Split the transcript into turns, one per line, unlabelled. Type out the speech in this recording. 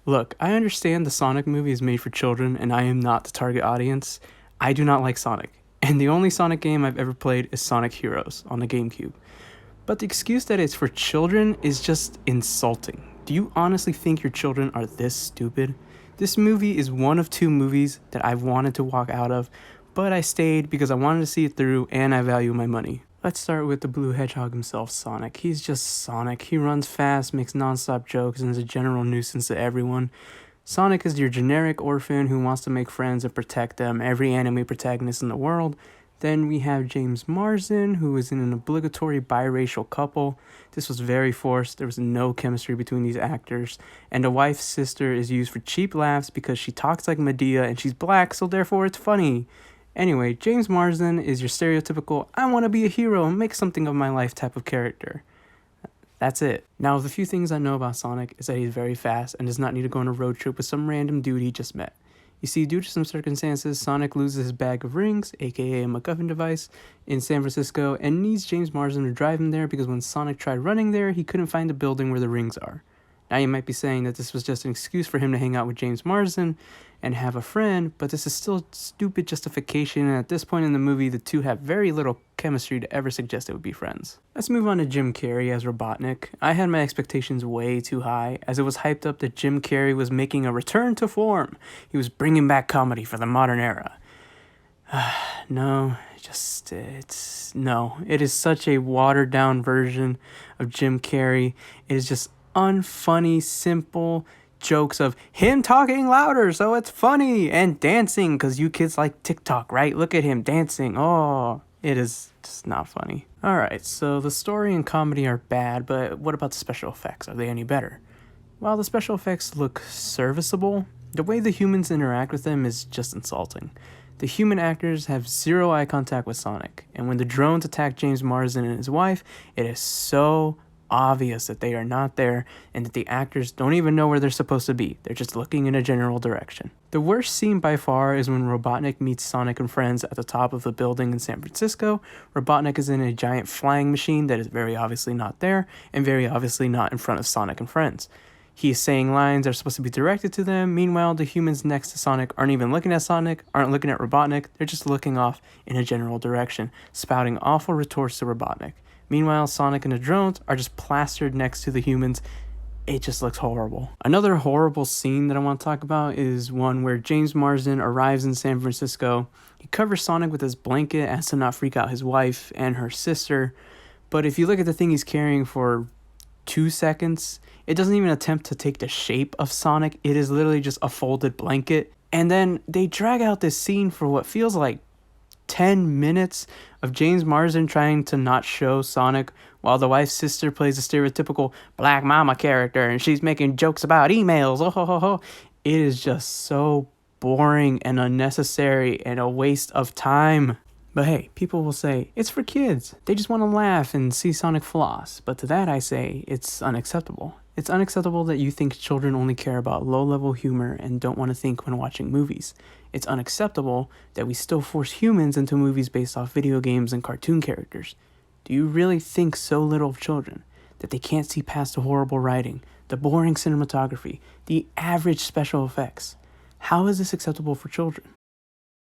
Look, I understand the Sonic movie is made for children and I am not the target audience. I do not like Sonic, and the only Sonic game I've ever played is Sonic Heroes on the GameCube. But the excuse that it's for children is just insulting. Do you honestly think your children are this stupid? This movie is one of two movies that I've wanted to walk out of, but I stayed because I wanted to see it through and I value my money. Let's start with the blue hedgehog himself, Sonic. He's just Sonic. He runs fast, makes non-stop jokes, and is a general nuisance to everyone. Sonic is your generic orphan who wants to make friends and protect them, every anime protagonist in the world. Then we have James Marsden, who is in an obligatory biracial couple. This was very forced. There was no chemistry between these actors. And the wife's sister is used for cheap laughs because she talks like Medea and she's black, so therefore it's funny. Anyway, James Marsden is your stereotypical, I want to be a hero and make something of my life type of character. That's it. Now, the few things I know about Sonic is that he's very fast and does not need to go on a road trip with some random dude he just met. You see, due to some circumstances, Sonic loses his bag of rings, aka a MacGuffin device, in San Francisco and needs James Marsden to drive him there because when Sonic tried running there, he couldn't find the building where the rings are. Now you might be saying that this was just an excuse for him to hang out with James Marsden and have a friend, but this is still stupid justification, and at this point in the movie, the two have very little chemistry to ever suggest they would be friends. Let's move on to Jim Carrey as Robotnik. I had my expectations way too high, as it was hyped up that Jim Carrey was making a return to form. He was bringing back comedy for the modern era. No, it is such a watered down version of Jim Carrey. It is just unfunny, simple jokes of him talking louder so it's funny and dancing because you kids like TikTok, right? Look at him dancing. Oh, it is just not funny. Alright, so the story and comedy are bad, but what about the special effects? Are they any better? While the special effects look serviceable, the way the humans interact with them is just insulting. The human actors have zero eye contact with Sonic, and when the drones attack James Marsden and his wife, it is so obvious that they are not there and that the actors don't even know where they're supposed to be. They're just looking in a general direction. The worst scene by far is when Robotnik meets Sonic and friends at the top of the building in San Francisco. Robotnik is in a giant flying machine that is very obviously not there and very obviously not in front of Sonic and friends. He is saying lines that are supposed to be directed to them. Meanwhile, the humans next to Sonic aren't even looking at Sonic, aren't looking at Robotnik. They're just looking off in a general direction, spouting awful retorts to Robotnik. Meanwhile, Sonic and the drones are just plastered next to the humans. It just looks horrible. Another horrible scene that I want to talk about is one where James Marsden arrives in San Francisco. He covers Sonic with his blanket as to not freak out his wife and her sister. But if you look at the thing he's carrying for 2 seconds, it doesn't even attempt to take the shape of Sonic. It is literally just a folded blanket. And then they drag out this scene for what feels like 10 minutes of James Marsden trying to not show Sonic while the wife's sister plays a stereotypical black mama character and she's making jokes about emails. Oh, ho, ho, ho. It is just so boring and unnecessary and a waste of time. But hey, people will say, it's for kids. They just want to laugh and see Sonic floss. But to that I say, it's unacceptable. It's unacceptable that you think children only care about low-level humor and don't want to think when watching movies. It's unacceptable that we still force humans into movies based off video games and cartoon characters. Do you really think so little of children that they can't see past the horrible writing, the boring cinematography, the average special effects? How is this acceptable for children?